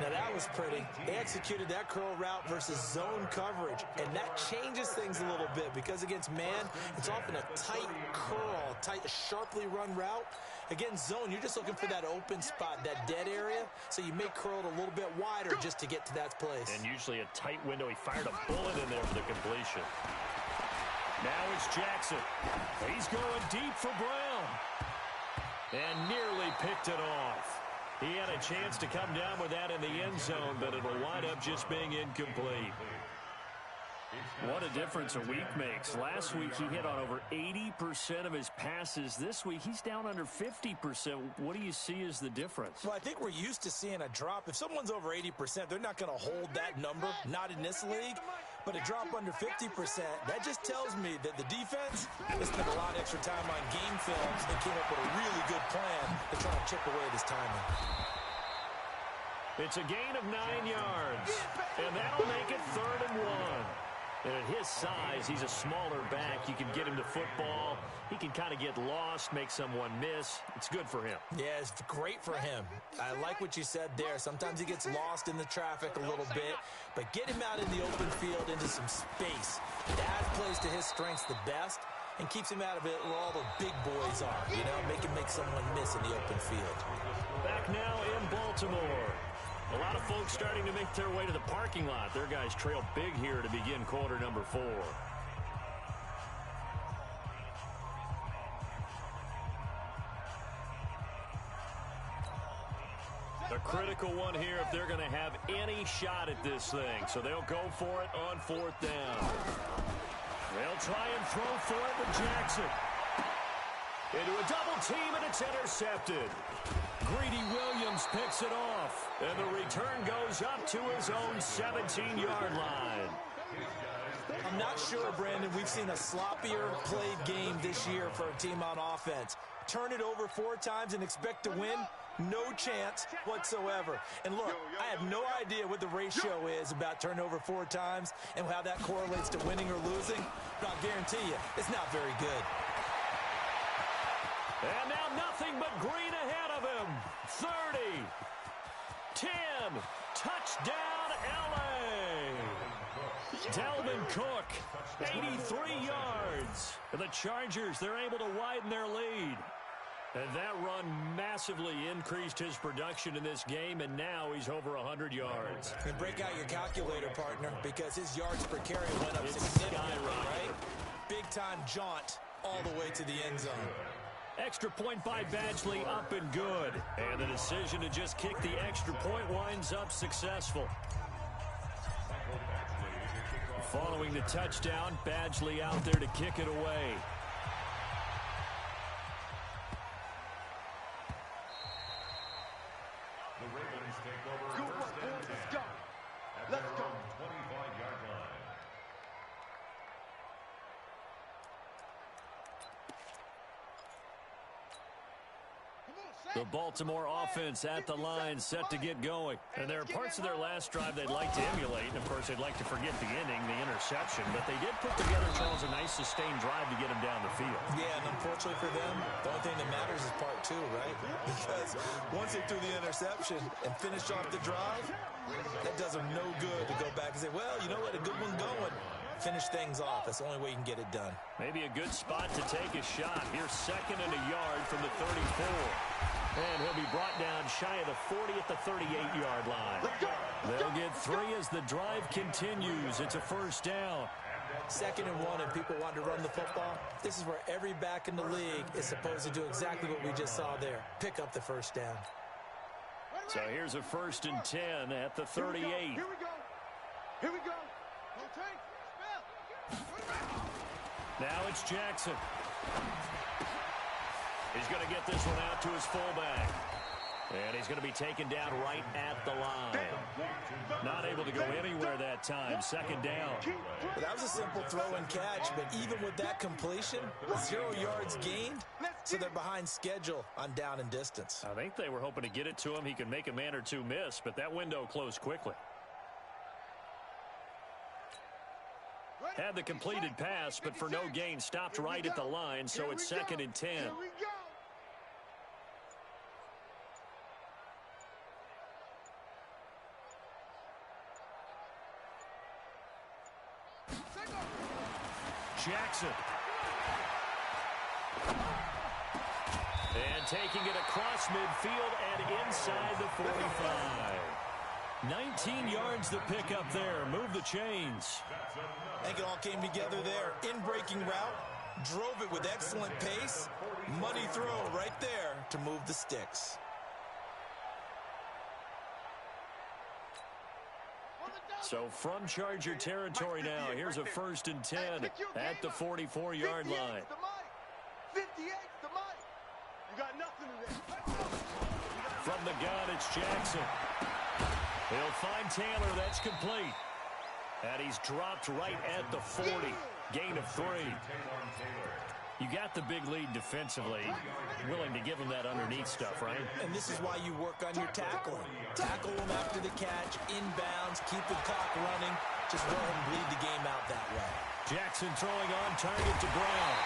Now that was pretty. They executed that curl route versus zone coverage, and that changes things a little bit because against man, it's often a tight curl, sharply run route. Against zone, you're just looking for that open spot, that dead area, so you may curl it a little bit wider just to get to that place. And usually a tight window. He fired a bullet in there for the completion. Now it's Jackson. He's going deep for Brown. And nearly picked it off. He had a chance to come down with that in the end zone, but it'll wind up just being incomplete. What a difference a week makes. Last week, he hit on over 80% of his passes. This week, he's down under 50%. What do you see as the difference? Well, I think we're used to seeing a drop. If someone's over 80%, they're not going to hold that number, not in this league. But a drop under 50%, that just tells me that the defense has spent a lot of extra time on game films and came up with a really good plan to try and chip away at his timing. It's a gain of 9 yards, and that'll make it 3rd and 1. And at his size, he's a smaller back. You can get him to football. He can kind of get lost, make someone miss. It's good for him. Yeah, it's great for him. I like what you said there. Sometimes he gets lost in the traffic a little bit, but get him out in the open field into some space. That plays to his strengths the best and keeps him out of it where all the big boys are, you know, make someone miss in the open field. Back now in Baltimore. A lot of folks starting to make their way to the parking lot. Their guys trail big here to begin quarter number 4. A critical one here if they're going to have any shot at this thing. So they'll go for it on 4th down. They'll try and throw for it with Jackson. Into a double team, and it's intercepted. Greedy Williams picks it off, and the return goes up to his own 17-yard line. I'm not sure, Brandon, we've seen a sloppier played game this year for a team on offense. Turn it over 4 times and expect to win? No chance whatsoever. And look, I have no idea what the ratio is about turnover 4 times and how that correlates to winning or losing, but I'll guarantee you, it's not very good. And now nothing but green ahead of him. 30, 10, touchdown LA. Delvin Cook, 83 yards. And the Chargers, they're able to widen their lead. And that run massively increased his production in this game, and now he's over 100 yards. And break out your calculator, partner, because his yards per carry went up significantly, right? Big-time jaunt all the way to the end zone. Extra point by Badgley, up and good. And the decision to just kick the extra point winds up successful. Following the touchdown, Badgley out there to kick it away. The Ravens take over first and 10 at their own 25-yard line. The Baltimore offense at the line, set to get going. And there are parts of their last drive they'd like to emulate. And, of course, they'd like to forget the inning, the interception. But they did put together, Charles, a nice sustained drive to get him down the field. Yeah, and unfortunately for them, the only thing that matters is part 2, right? Because once they threw the interception and finished off the drive, that does them no good to go back and say, well, you know what, a good one going. Finish things off. That's the only way you can get it done. Maybe a good spot to take a shot. Here's 2nd and a yard from the 34. And he'll be brought down shy of the 40 at the 38-yard line. They'll get 3 as the drive continues. It's a first down. 2nd and 1, and people want to run the football. This is where every back in the league is supposed to do exactly what we just saw there. Pick up the first down. So here's a 1st and 10 at the 38. Here we go. Here we go. Now it's Jackson. He's going to get this one out to his fullback. And he's going to be taken down right at the line. Not able to go anywhere that time. 2nd down. Well, that was a simple throw and catch, but even with that completion, 0 yards gained, so they're behind schedule on down and distance. I think they were hoping to get it to him. He could make a man or two miss, but that window closed quickly. Had the completed pass, but for no gain, stopped right at the line, so it's 2nd and 10. Here we go. Jackson. And taking it across midfield and inside the 45. 19 yards to pick up there. Move the chains. I think it all came together there. In-breaking route, drove it with excellent pace. Money throw right there to move the sticks. So from Charger territory now, here's a 1st and 10 at the 44-yard line. 58's the mic. You got nothing in there. From the gun, it's Jackson. He'll find Taylor. That's complete. And he's dropped right at the 40. Gain of 3. You got the big lead defensively. Willing to give him that underneath stuff, right? And this is why you work on your tackling. Tackle him after the catch, inbounds, keep the clock running. Just go ahead and bleed the game out that way. Jackson throwing on target to Brown.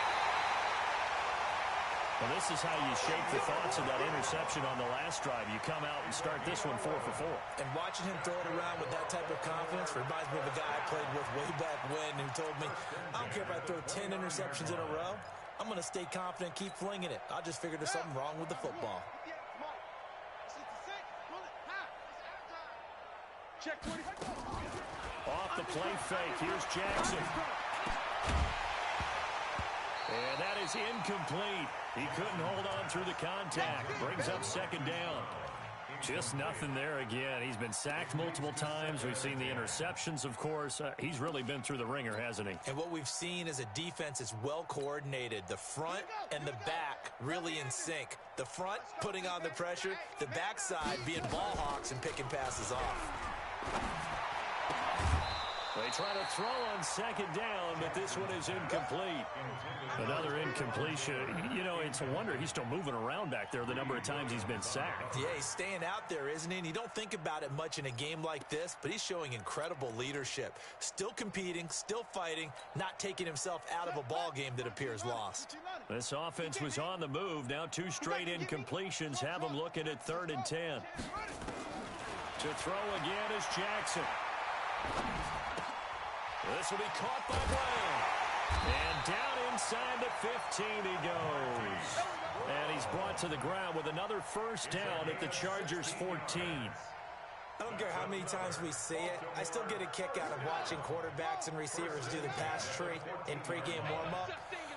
Well, this is how you shape the thoughts of that interception on the last drive. You come out and start this one 4 for 4. And watching him throw it around with that type of confidence reminds me of a guy I played with way back when who told me, I don't care if I throw 10 interceptions in a row. I'm going to stay confident, keep flinging it. I just figured there's something wrong with the football. Check 20. Off the play fake, here's Jackson. And that is incomplete. He couldn't hold on through the contact. Brings up 2nd down. Just nothing there again. He's been sacked multiple times. We've seen the interceptions, of course. He's really been through the ringer, hasn't he? And what we've seen is a defense that's well coordinated. The front and the back really in sync. The front putting on the pressure. The backside being ball hawks and picking passes off. They try to throw on 2nd down, but this one is incomplete. Another incompletion. You know, it's a wonder he's still moving around back there the number of times he's been sacked. Yeah, he's staying out there, isn't he? And you don't think about it much in a game like this, but he's showing incredible leadership. Still competing, still fighting, not taking himself out of a ball game that appears lost. This offense was on the move. Now 2 straight incompletions have him looking at 3rd and 10. To throw again is Jackson. This will be caught by Brown. And down inside the 15 he goes. And he's brought to the ground with another 1st down at the Chargers 14. I don't care how many times we see it. I still get a kick out of watching quarterbacks and receivers do the pass tree in pregame warm-up.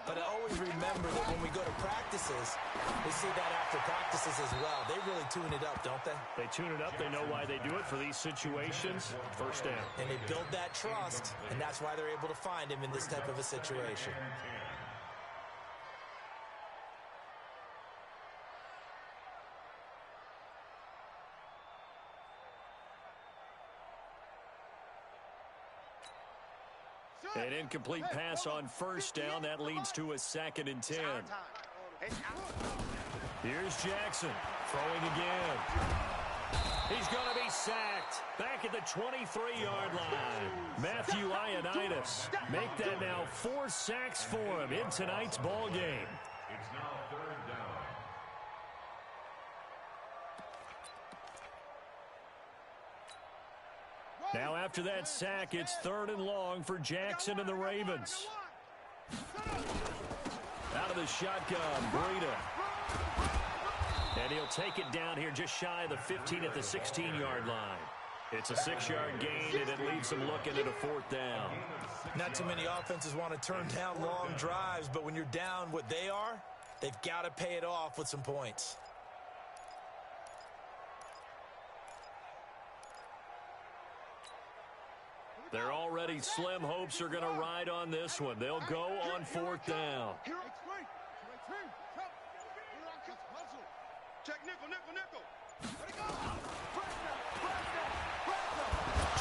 But I always remember that when we go to practices, we see that after practices as well. They really tune it up, don't they? They tune it up. They know why they do it for these situations. 1st down. And they build that trust, and that's why they're able to find him in this type of a situation. An incomplete pass on 1st down. That leads to a 2nd and 10. Here's Jackson throwing again. He's going to be sacked back at the 23-yard line. Matthew Ioannidis make that now 4 sacks for him in tonight's ball game. It's now 3rd down. Now after that sack, it's 3rd and long for Jackson and the Ravens. Out of the shotgun, Breida. And he'll take it down here just shy of the 15 at the 16-yard line. It's a 6-yard gain, and it leaves them looking at a 4th down. Not too many offenses want to turn down long drives, but when you're down what they are, they've got to pay it off with some points. They're already slim hopes are going to ride on this one. They'll go on 4th down. Check nickel.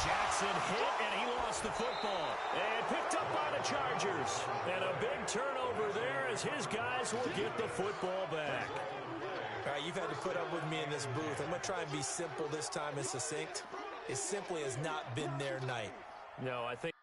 Jackson hit, and he lost the football. And picked up by the Chargers. And a big turnover there as his guys will get the football back. All right, you've had to put up with me in this booth. I'm going to try and be simple this time and succinct. It simply has not been their night. No, I think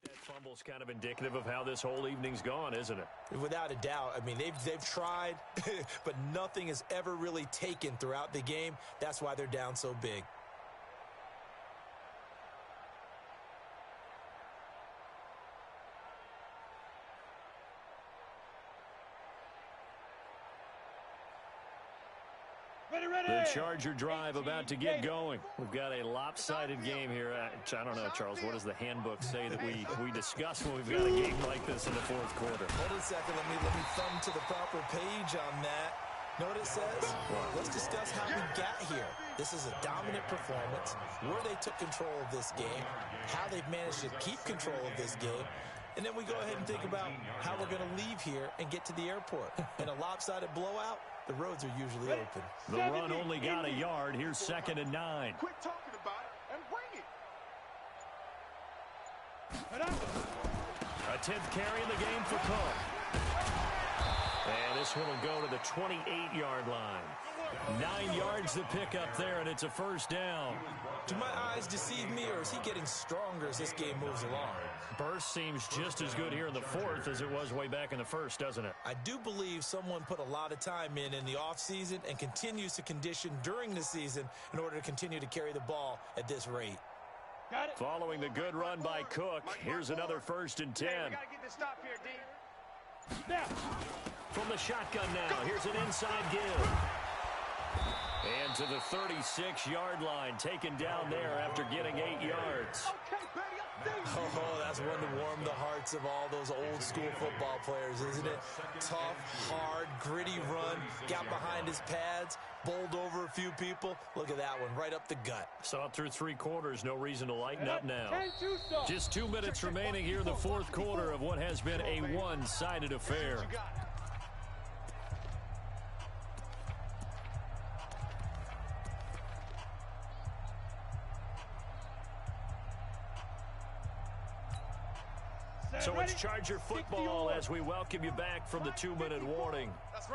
that fumble's kind of indicative of how this whole evening's gone, isn't it? Without a doubt. I mean, they've tried, but nothing has ever really taken throughout the game. That's why they're down so big. The Charger drive about to get going. We've got a lopsided game here. I don't know, Charles, what does the handbook say that we discuss when we've got a game like this in the 4th quarter? Hold on a second. Let me thumb to the proper page on that. Know what it says? Let's discuss how we got here. This is a dominant performance, where they took control of this game, how they've managed to keep control of this game, and then we go ahead and think about how we're going to leave here and get to the airport. In a lopsided blowout, the roads are usually open. The run only got a yard. Here's 2nd and 9. Quit talking about it and bring it. A 10th carry in the game for Cook. And this one will go to the 28-yard line. 9 yards to pick up there, and it's a 1st down. Do my eyes deceive me, or is he getting stronger as this game moves along? Burst seems just as good here in the 4th as it was way back in the 1st, doesn't it? I do believe someone put a lot of time in the offseason and continues to condition during the season in order to continue to carry the ball at this rate. Got it. Following the good run by Cook, here's another 1st and 10. Hey, we got to get this stop here, D. Snap. From the shotgun now, here's an inside give. And to the 36-yard line, taken down there after getting 8 yards. Okay, baby, I see you. Oh, that's one to warm the hearts of all those old-school football players, isn't it? Tough, hard, gritty run, got behind his pads, bowled over a few people. Look at that one, right up the gut. Saw it through 3 quarters, no reason to lighten up now. Just 2 minutes remaining here in the 4th quarter of what has been a one-sided affair. So it's Charger football as we welcome you back from the 2-minute warning.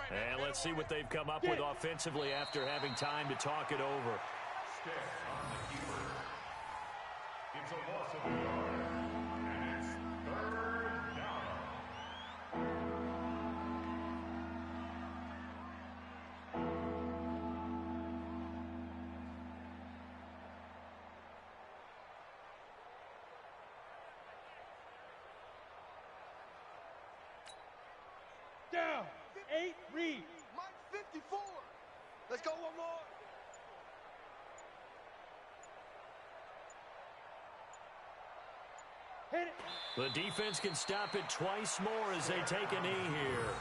And let's see what they've come up with offensively after having time to talk it over. Stick on the keeper. It's a loss of a yard, and it's 3rd down. Down. 8, read. Mike 54. Let's go one more. Hit it. The defense can stop it twice more as they take a knee here.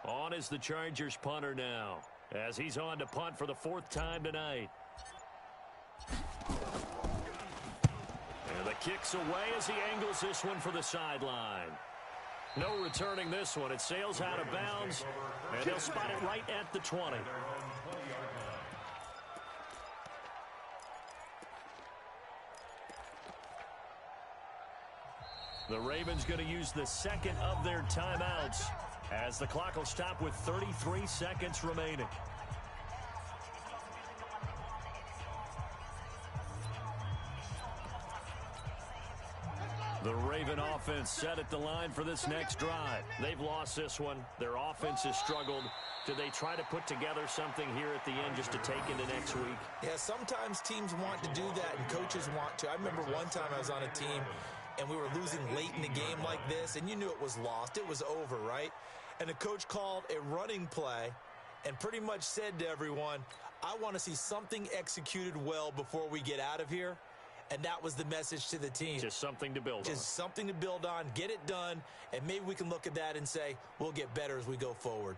On is the Chargers punter now, as he's on to punt for the 4th time tonight. And the kick's away as he angles this one for the sideline. No returning this one. It sails out of bounds, and they'll spot it right at the 20. The Ravens going to use the second of their timeouts as the clock will stop with 33 seconds remaining. The Raven offense set at the line for this next drive. They've lost this one. Their offense has struggled. Do they try to put together something here at the end just to take into next week? Yeah, sometimes teams want to do that and coaches want to. I remember one time I was on a team and we were losing late in the game like this, and you knew it was lost. It was over, right? And the coach called a running play and pretty much said to everyone, I want to see something executed well before we get out of here. And that was the message to the team. Just something to build on. Just something to build on, get it done, and maybe we can look at that and say, we'll get better as we go forward.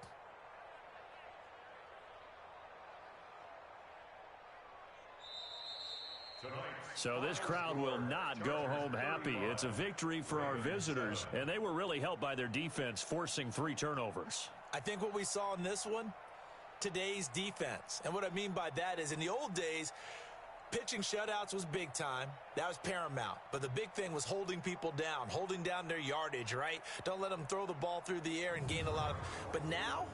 So this crowd will not go home happy. It's a victory for our visitors, and they were really helped by their defense forcing 3 turnovers. I think what we saw in this one, today's defense. And what I mean by that is in the old days, pitching shutouts was big time. That was paramount. But the big thing was holding people down, holding down their yardage, right? Don't let them throw the ball through the air and gain a lot of. But now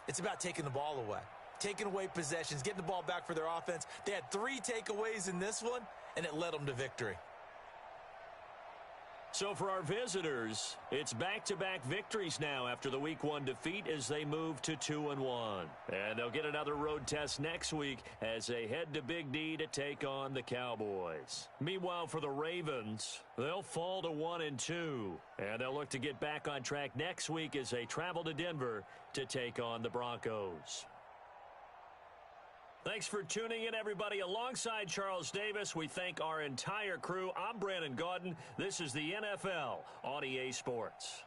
it's about taking the ball away, taking away possessions, getting the ball back for their offense. They had 3 takeaways in this one, and it led them to victory. So for our visitors, it's back-to-back victories now after the Week 1 defeat as they move to 2-1. And they'll get another road test next week as they head to Big D to take on the Cowboys. Meanwhile, for the Ravens, they'll fall to 1-2. And they'll look to get back on track next week as they travel to Denver to take on the Broncos. Thanks for tuning in, everybody. Alongside Charles Davis, we thank our entire crew. I'm Brandon Gaudin. This is the NFL on EA Sports.